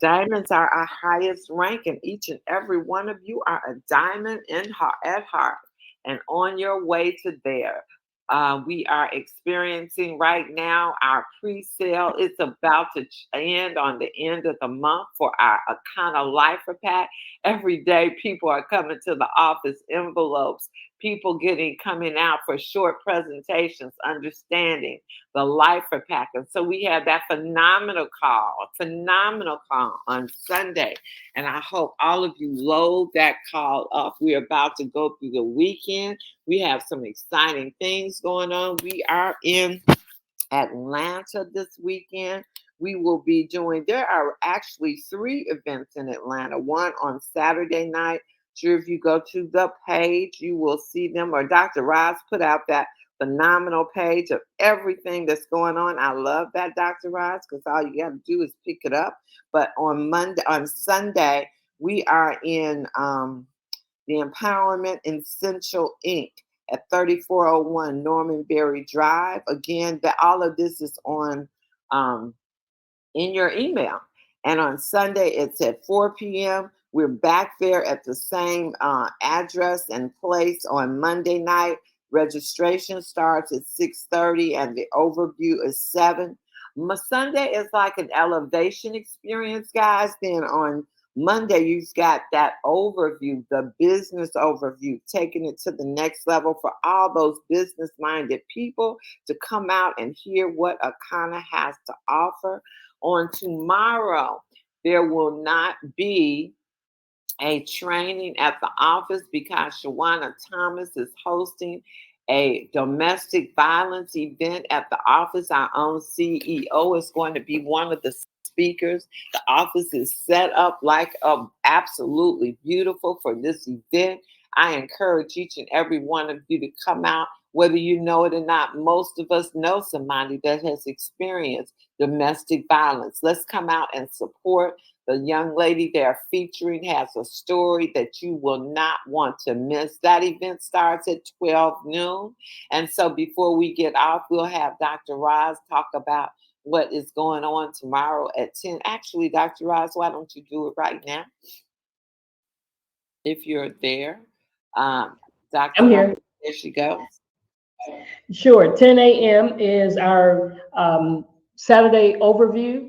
Diamonds are our highest rank, and each and every one of you are a diamond at heart and on your way to there. We are experiencing right now our pre-sale. It's about to end on the end of the month for our Akana Lifer Pack. Every day, people are coming to the office, envelopes, people coming out for short presentations, understanding the Lifer Pack. And so we had that phenomenal call on Sunday. And I hope all of you load that call up. We're about to go through the weekend. We have some exciting things going on. We are in Atlanta this weekend. We will be there are actually 3 events in Atlanta. One on Saturday night. Sure, if you go to the page, you will see them, or Dr. Roz put out that phenomenal page of everything that's going on. I love that, Dr. Roz, because all you got to do is pick it up. But on Sunday, we are in the Empowerment Essential Inc. at 3401 Norman Berry Drive. Again, all of this is on in your email. And on Sunday, it's at 4 p.m. We're back there at the same address and place on Monday night. Registration starts at 6:30 and the overview is 7. Sunday is like an elevation experience, guys. Then on Monday, you've got that overview, the business overview, taking it to the next level for all those business-minded people to come out and hear what Akana has to offer. On tomorrow, there will not be a training at the office because Shawana Thomas is hosting a domestic violence event at the office. Our own CEO is going to be one of the speakers. The office is set up like absolutely beautiful for this event. I encourage each and every one of you to come out, whether you know it or not. Most of us know somebody that has experienced domestic violence. Let's come out and support. The young lady they're featuring has a story that you will not want to miss. That event starts at 12 noon. And so before we get off, we'll have Dr. Roz talk about what is going on tomorrow at 10. Actually, Dr. Roz, why don't you do it right now? If you're there. Dr. I'm here. Roz, there she goes. Sure. 10 a.m. is our Saturday overview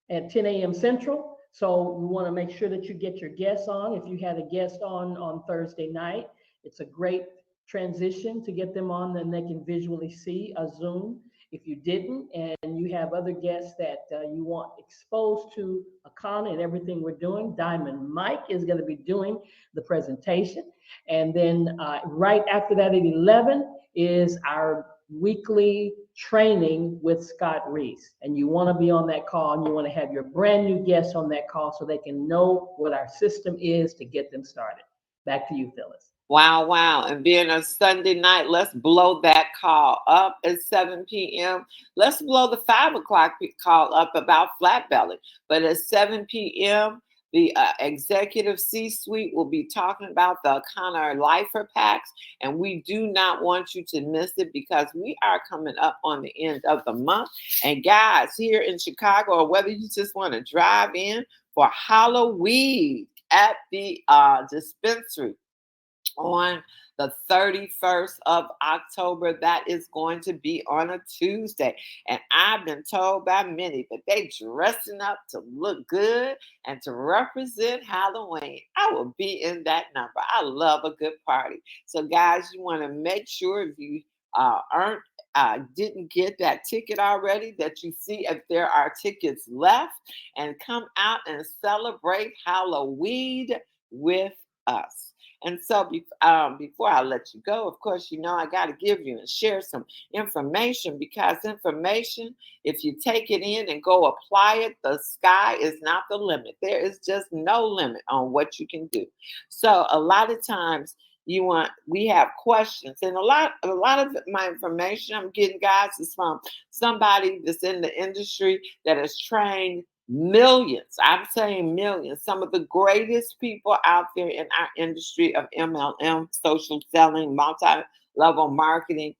at 10 a.m. Central. So we want to make sure that you get your guests on. If you had a guest on Thursday night, it's a great transition to get them on, then they can visually see a Zoom. If you didn't, and you have other guests that you want exposed to Akana and everything we're doing, Diamond Mike is going to be doing the presentation. And then right after that at 11 is our weekly training with Scott Reese. And you want to be on that call, and you want to have your brand new guests on that call so they can know what our system is to get them started. Back to you, Phyllis. Wow, wow. And being a Sunday night, let's blow that call up at 7 p.m. Let's blow the 5 o'clock call up about flat belly. But at 7 p.m., the executive C-suite will be talking about the Akana Lifer Packs. And we do not want you to miss it because we are coming up on the end of the month. And guys, here in Chicago, or whether you just want to drive in for Halloween at the dispensary, on the 31st of October. That is going to be on a Tuesday. And I've been told by many that they dressing up to look good and to represent Halloween. I will be in that number. I love a good party. So guys, you want to make sure if you didn't get that ticket already, that you see if there are tickets left, and come out and celebrate Halloween with us. And so before I let you go, of course, I got to give you and share some information, because information, if you take it in and go apply it, the sky is not the limit. There is just no limit on what you can do. So a lot of times we have questions, and a lot of my information I'm getting, guys, is from somebody that's in the industry that has trained millions. I'm saying millions. Some of the greatest people out there in our industry of MLM, social selling, multi-level marketing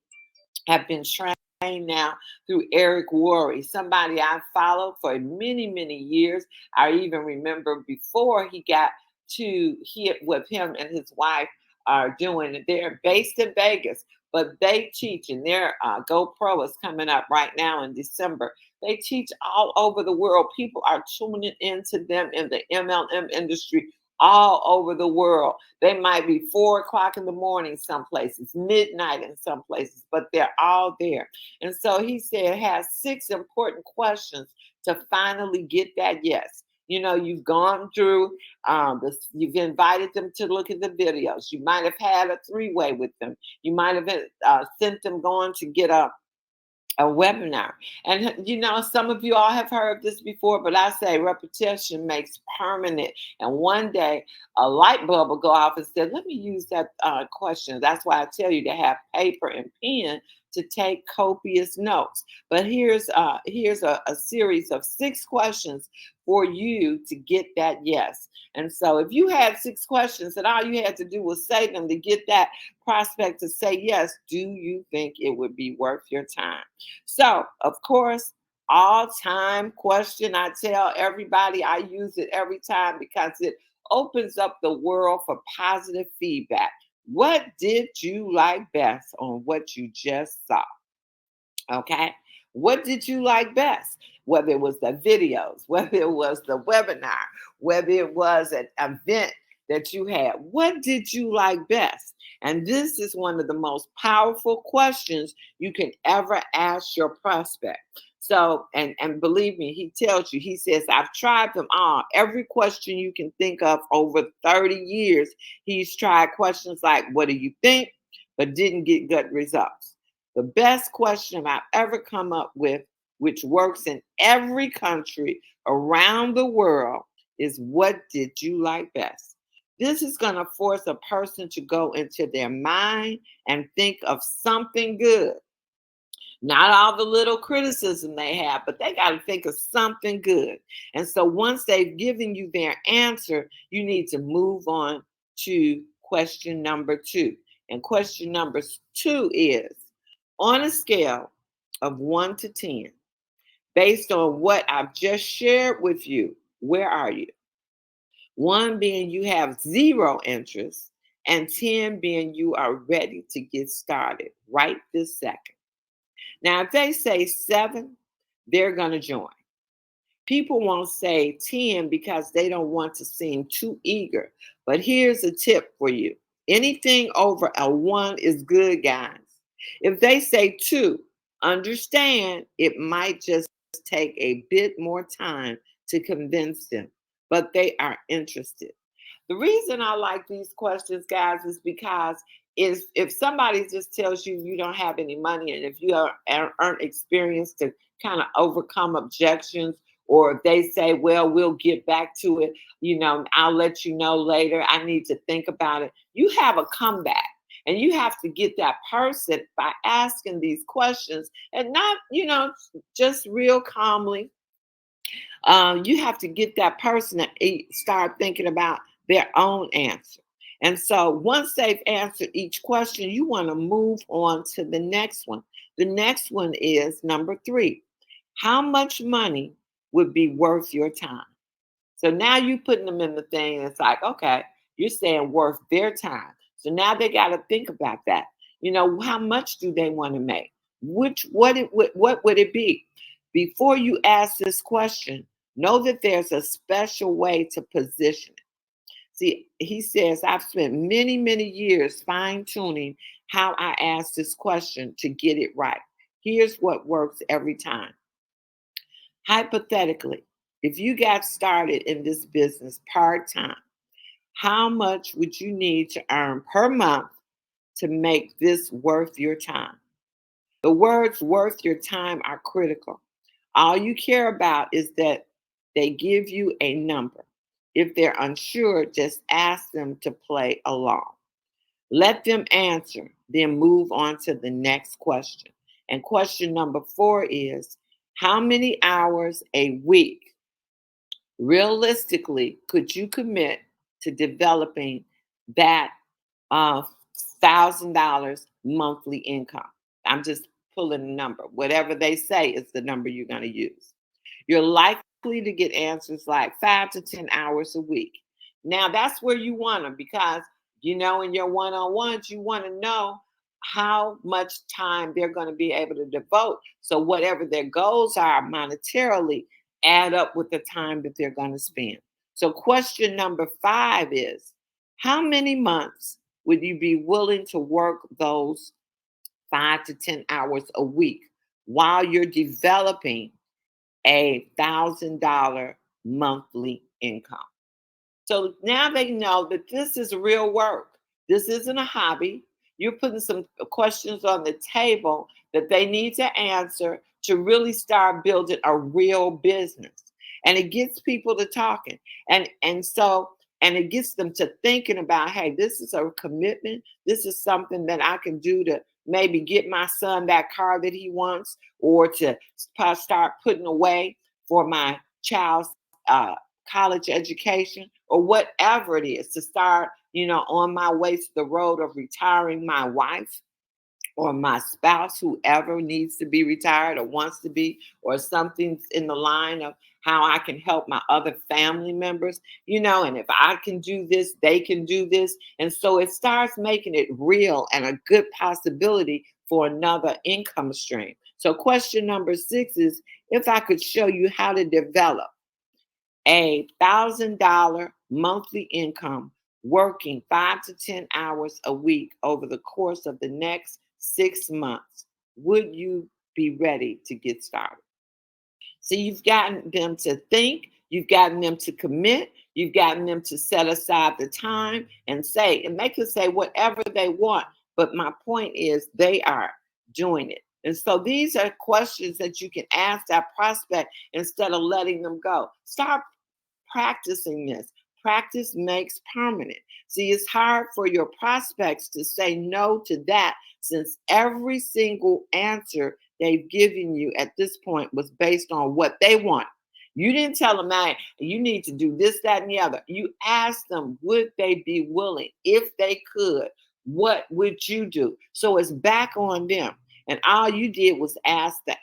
have been trained now through Eric Worre, somebody I followed for many, many years. I even remember before he got to hit with him and his wife are doing. They're based in Vegas, but they teach, and their GoPro is coming up right now in December. They teach all over the world. People are tuning into them in the MLM industry all over the world. They might be 4 o'clock in the morning, some places, midnight in some places, but they're all there. And so he said, it has 6 important questions to finally get that yes. You know, you've gone through this, you've invited them to look at the videos. You might have had a three-way with them. You might have sent them going to get a webinar. And you know, some of you all have heard this before, but I say repetition makes permanent. And one day a light bulb will go off and say, let me use that question. That's why I tell you to have paper and pen to take copious notes. But here's a series of 6 questions for you to get that yes. And so if you had 6 questions and all you had to do was say them to get that prospect to say yes, do you think it would be worth your time? So, of course, all time question. I tell everybody I use it every time because it opens up the world for positive feedback. What did you like best on what you just saw? Okay. What did you like best? Whether it was the videos, whether it was the webinar, whether it was an event that you had, what did you like best? And this is one of the most powerful questions you can ever ask your prospect. So, and believe me, he tells you, he says, I've tried them all. Every question you can think of over 30 years, he's tried questions like, what do you think? But didn't get good results. The best question I've ever come up with, which works in every country around the world, is what did you like best? This is going to force a person to go into their mind and think of something good. Not all the little criticism they have, but they got to think of something good. And so once they've given you their answer, you need to move on to question number 2. And question number 2 is, on a scale of 1 to 10, based on what I've just shared with you, where are you? 1 being you have 0 interest, and 10 being you are ready to get started right this second. Now, if they say 7, they're going to join. People won't say 10 because they don't want to seem too eager. But here's a tip for you. Anything over a 1 is good, guys. If they say 2, understand it might just take a bit more time to convince them, but they are interested. The reason I like these questions, guys, is because if somebody just tells you you don't have any money, and if you aren't experienced to kind of overcome objections, or if they say, well, we'll get back to it, you know, I'll let you know later, I need to think about it, you have a comeback. And you have to get that person by asking these questions and not, you know, just real calmly. You have to get that person to start thinking about their own answer. And so once they've answered each question, you want to move on to the next one. The next one is number 3. How much money would be worth your time? So now you putting them in the thing. And it's like, okay, you're saying worth their time. So now they got to think about that. You know, how much do they want to make? What would it be? Before you ask this question, know that there's a special way to position it. See, he says, I've spent many, many years fine tuning how I ask this question to get it right. Here's what works every time. Hypothetically, if you got started in this business part time, how much would you need to earn per month to make this worth your time? The words worth your time are critical. All you care about is that they give you a number. If they're unsure, just ask them to play along. Let them answer, then move on to the next question. And question number 4 is, how many hours a week realistically could you commit to developing that $1,000 monthly income? I'm just pulling a number. Whatever they say is the number you're going to use. You're likely to get answers like 5 to 10 hours a week. Now, that's where you want them because, in your one-on-ones, you want to know how much time they're going to be able to devote. So whatever their goals are monetarily add up with the time that they're going to spend. So question number 5 is, how many months would you be willing to work those 5 to 10 hours a week while you're developing $1,000 monthly income? So now they know that this is real work. This isn't a hobby. You're putting some questions on the table that they need to answer to really start building a real business. And it gets people to talking. And it gets them to thinking about, hey, this is a commitment. This is something that I can do to maybe get my son that car that he wants, or to start putting away for my child's college education, or whatever it is, to start, on my way to the road of retiring my wife or my spouse, whoever needs to be retired or wants to be, or something's in the line of how I can help my other family members, and if I can do this, they can do this. And so it starts making it real and a good possibility for another income stream. So question number 6 is, if I could show you how to develop $1,000 monthly income working 5 to 10 hours a week over the course of the next 6 months, would you be ready to get started? So you've gotten them to think, you've gotten them to commit, you've gotten them to set aside the time and they can say whatever they want. But my point is, they are doing it. And so these are questions that you can ask that prospect instead of letting them go. Start practicing this. Practice makes permanent. See, it's hard for your prospects to say no to that, since every single answer they've given you at this point was based on what they want. You didn't tell them, hey, you need to do this, that, and the other. You asked them, would they be willing? If they could, what would you do? So it's back on them. And all you did was ask the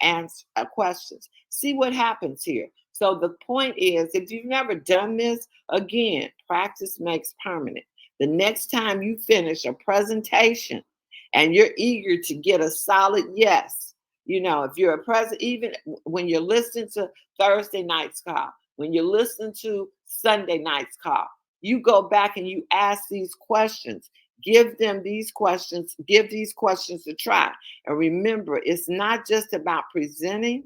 questions. See what happens here. So the point is, if you've never done this, again, practice makes permanent. The next time you finish a presentation and you're eager to get a solid yes, if you're a president, even when you're listening to Thursday night's call, when you're listening to Sunday night's call, you go back and you ask these questions. Give them these questions. Give these questions a try. And remember, it's not just about presenting.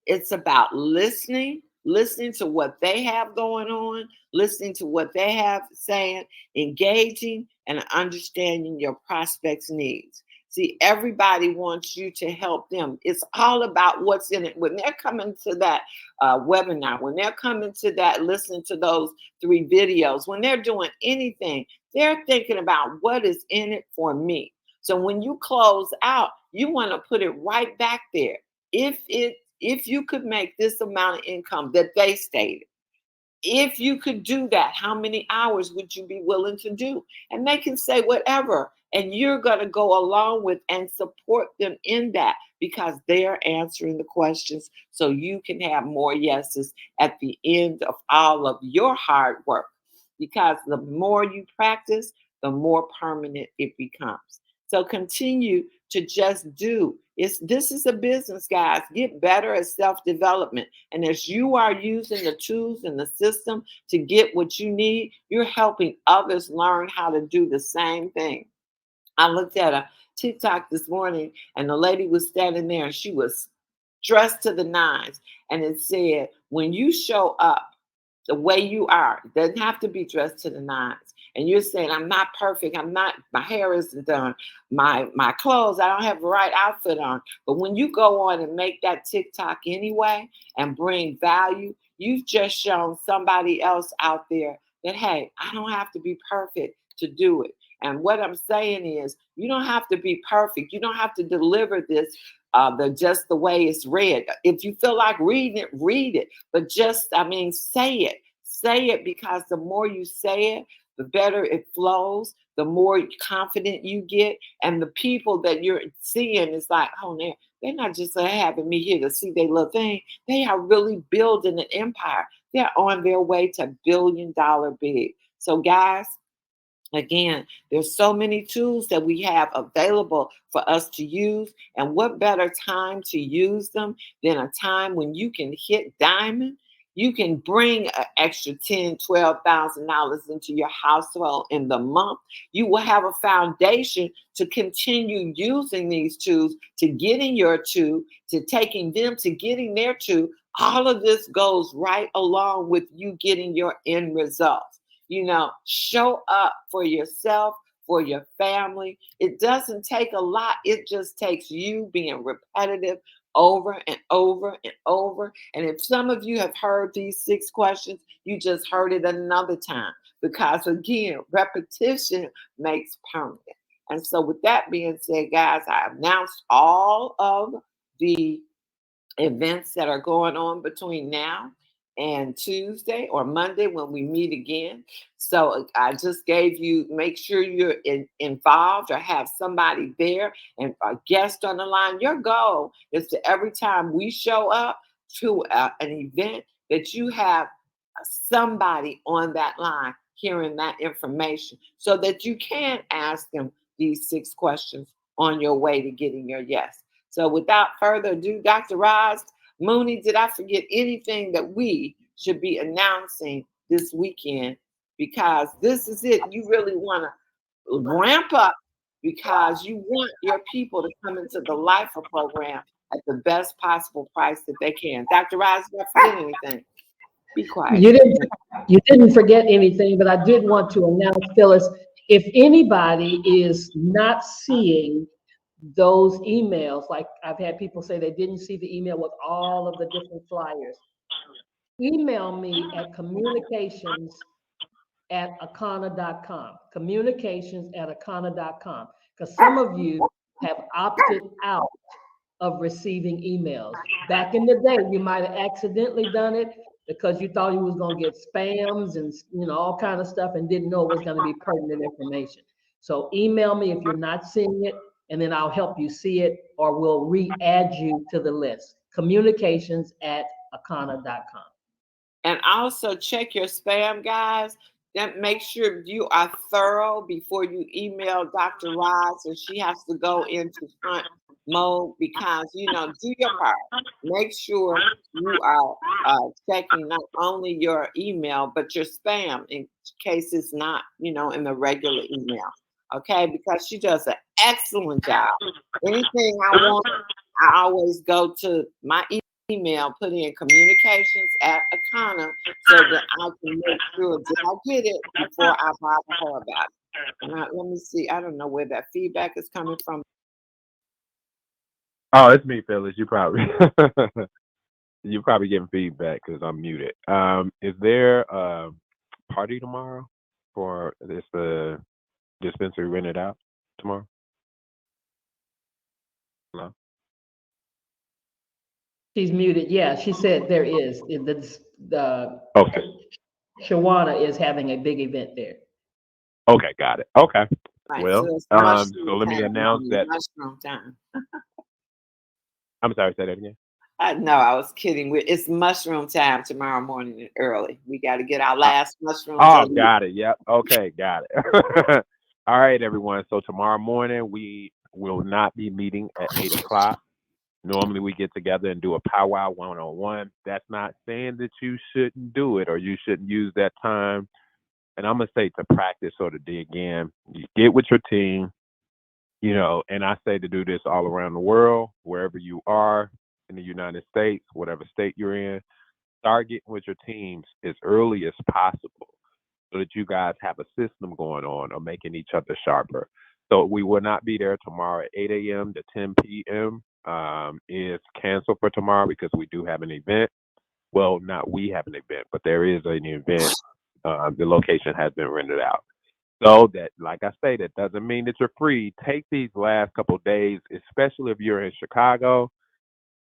It's about listening to what they have going on, listening to what they have saying, engaging, and understanding your prospects' needs. See, everybody wants you to help them. It's all about what's in it. When they're coming to that webinar, when they're coming to that, listening to those 3 videos, when they're doing anything, they're thinking about what is in it for me. So when you close out, you want to put it right back there. If you could make this amount of income that they stated, if you could do that, how many hours would you be willing to do? And they can say whatever, and you're going to go along with and support them in that, because they're answering the questions, so you can have more yeses at the end of all of your hard work. Because the more you practice, the more permanent it becomes. So continue to just do. This is a business, guys. Get better at self-development. And as you are using the tools and the system to get what you need, you're helping others learn how to do the same thing. I looked at a TikTok this morning, and the lady was standing there, and she was dressed to the nines. And it said, when you show up the way you are, it doesn't have to be dressed to the nines. And you're saying, I'm not perfect. My hair isn't done. My clothes, I don't have the right outfit on. But when you go on and make that TikTok anyway and bring value, you've just shown somebody else out there that, hey, I don't have to be perfect to do it. And what I'm saying is, you don't have to be perfect. You don't have to deliver this just the way it's read. If you feel like reading it, read it. But say it. Say it, because the more you say it, the better it flows, the more confident you get. And the people that you're seeing is like, oh, they're not just having me here to see their little thing. They are really building an empire. They're on their way to $1 billion big. So, guys, again, there's so many tools that we have available for us to use. And what better time to use them than a time when you can hit diamond? You can bring an extra $10,000, $12,000 into your household in the month. You will have a foundation to continue using these tools, to getting your two, to taking them to getting their two. All of this goes right along with you getting your end results. Show up for yourself, for your family. It doesn't take a lot. It just takes you being repetitive over and over and over. And if some of you have heard these 6 questions, you just heard it another time, because again, repetition makes permanent. And so with that being said, guys, I announced all of the events that are going on between now and Tuesday or Monday when we meet again. So I just gave you, make sure you're involved or have somebody there and a guest on the line. Your goal is to, every time we show up to an event, that you have somebody on that line hearing that information, so that you can ask them these 6 questions on your way to getting your yes. So without further ado, Dr. Roz Mooney, did I forget anything that we should be announcing this weekend? Because this is it. You really want to ramp up, because you want your people to come into the LIFER program at the best possible price that they can. Dr. Roz, did I forget anything? Be quiet. You didn't, you didn't forget anything, but I did want to announce, Phyllis, if anybody is not seeing those emails, like I've had people say they didn't see the email with all of the different flyers, email me at communications@acana.com, communications@acana.com, because some of you have opted out of receiving emails. Back in the day, you might have accidentally done it because you thought you was going to get spams and all kind of stuff, and didn't know it was going to be pertinent information. So email me if you're not seeing it, and then I'll help you see it, or we'll re-add you to the list. communications@acana.com. And also check your spam, guys. Then make sure you are thorough before you email Dr. Roz, so she has to go into front mode, because do your part. Make sure you are checking not only your email but your spam, in case it's not in the regular email. Okay, because she does an excellent job. Anything I want, I always go to my email, put in communications@acana, so that I can make sure that I get it before I bother her about it. And let me see. I don't know where that feedback is coming from. Oh, it's me, Phyllis. You probably you probably getting feedback because I'm muted. Is there a party tomorrow for this dispensary rented out tomorrow? Hello? She's muted. Yeah, she said there is. The Okay. Shawana is having a big event there. Okay, got it. Okay. Right, Well, so it's so mushroom let me time. announce that. Mushroom time. I'm sorry, say that again. No, I was kidding. It's mushroom time tomorrow morning and early. We got to get our Uh, last mushrooms. oh, got it. Yep. Okay, got it. All right, everyone. So tomorrow morning we will not be meeting at 8 o'clock. Normally we get together and do a powwow 1-on-1. That's not saying that you shouldn't do it or you shouldn't use that time. And I'm gonna say to practice or to dig in. You get with your team, and I say to do this all around the world, wherever you are in the United States, whatever state you're in, start getting with your teams as early as possible so that you guys have a system going on or making each other sharper. So we will not be there tomorrow at 8 a.m. to 10 p.m. Is canceled for tomorrow because we do have an event. Well, not we have an event, but there is an event. The location has been rented out. So that, like I say, that doesn't mean that you're free. Take these last couple of days, especially if you're in Chicago,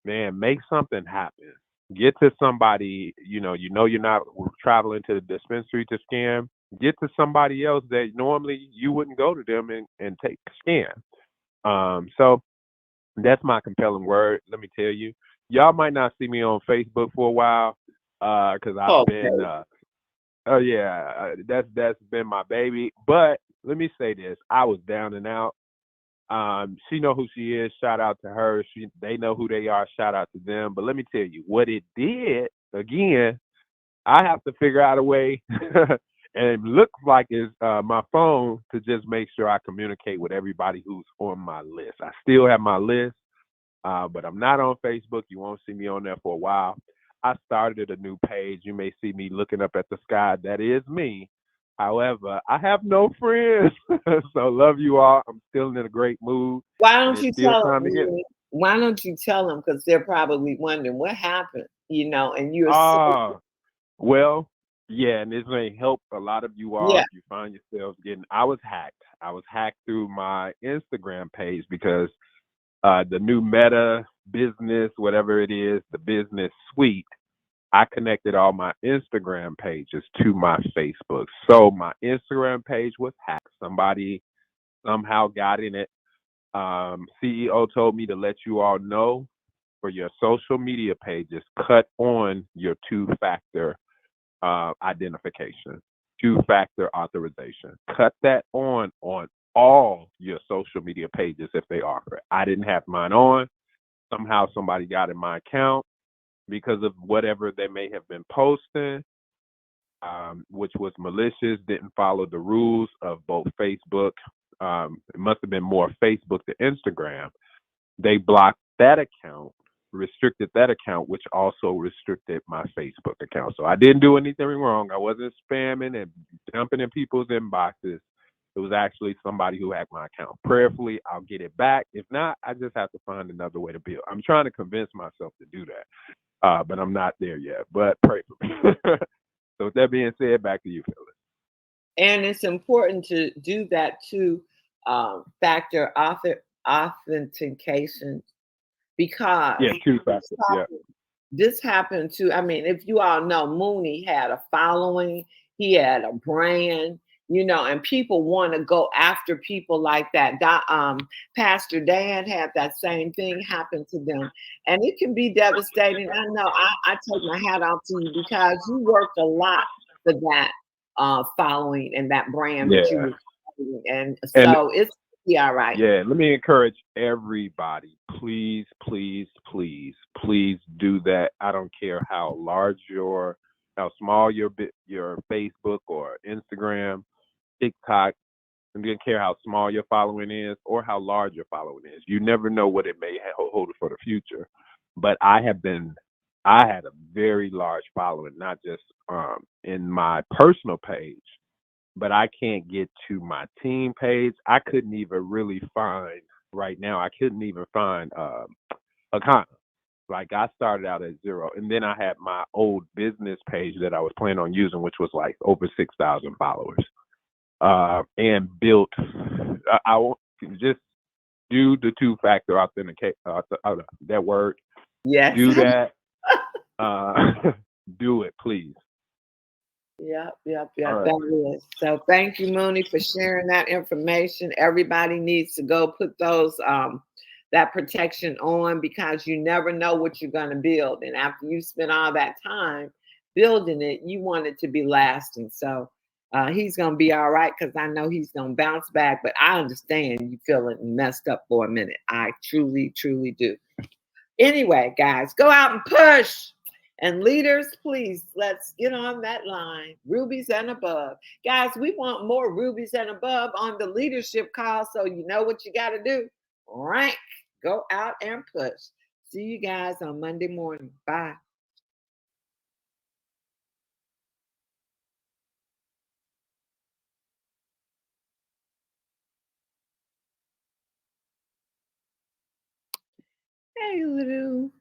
man, make something happen. Get to somebody, you're not traveling to the dispensary to scam. get to somebody else that normally you wouldn't go to them and take a scan. So that's my compelling word. Let me tell you, y'all might not see me on Facebook for a while, because I've been, Okay. oh yeah, that's been my baby. But let me say this: I was down and out. She know who she is. Shout out to her. They know who they are. Shout out to them. But let me tell you, what it did again. I have to figure out a way, and it looks like it's my phone to just make sure I communicate with everybody who's on my list. I still have my list, but I'm not on Facebook. You won't see me on there for a while. I started a new page. You may see me looking up at the sky. That is me. However, I have no friends, so love you all. I'm still in a great mood, Why and don't it's you still tell time to get it. them? Why don't you tell them? Because they're probably wondering what happened, and you're so, Ah, well, yeah, and this may help a lot of you all yeah. if you find yourselves getting. I was hacked. I was hacked through my Instagram page because the new Meta business, whatever it is, the business suite, I connected all my Instagram pages to my Facebook. So my Instagram page was hacked. Somebody somehow got in it. CEO told me to let you all know for your social media pages, cut on your two-factor identification, two-factor authorization. Cut that on all your social media pages if they offer it. I didn't have mine on. Somehow somebody got in my account because of whatever they may have been posting, which was malicious, didn't follow the rules of both Facebook. It must have been more Facebook to Instagram. They blocked that account, restricted that account, which also restricted my Facebook account. So I didn't do anything wrong. I wasn't spamming and jumping in people's inboxes. It was actually somebody who hacked my account. Prayerfully, I'll get it back. If not, I just have to find another way to build. I'm trying to convince myself to do that, but I'm not there yet. But pray for me. So with that being said, back to you, Phyllis. And it's important to do that too, factor authentication, because Yeah, two factors. Yeah. this happened to, I mean, if you all know, Mooney had a following, he had a brand, and people want to go after people like that. Pastor Dan had that same thing happen to them. And it can be devastating. I know I take my hat off to you because you worked a lot for that following and that brand that you Yeah. were following. And And so it's yeah, all right. yeah, let me encourage everybody. Please, please, please, please do that. I don't care how large how small your Facebook or Instagram, TikTok. I don't care how small your following is or how large your following is. You never know what it may hold for the future. But I had a very large following, not just in my personal page, but I can't get to my team page. I couldn't even really find right now. I couldn't even find a comment. Like I started out at 0, and then I had my old business page that I was planning on using, which was like over 6,000 followers, and built. I won't just do the two-factor authenticate. That word. Yes. Do that. Do it, please. Yep, yep, All yep. right. That is. So thank you, Mooney, for sharing that information. Everybody needs to go put those that protection on, because you never know what you're gonna build. And after you spend all that time building it, you want it to be lasting. So he's gonna be all right, because I know he's gonna bounce back. But I understand you feeling messed up for a minute. I truly, truly do. Anyway, guys, go out and push. And leaders, please, let's get on that line. Rubies and above. Guys, we want more rubies and above on the leadership call. So you know what you got to do. Rank. Go out and push. See you guys on Monday morning. Bye. Hey, Lou.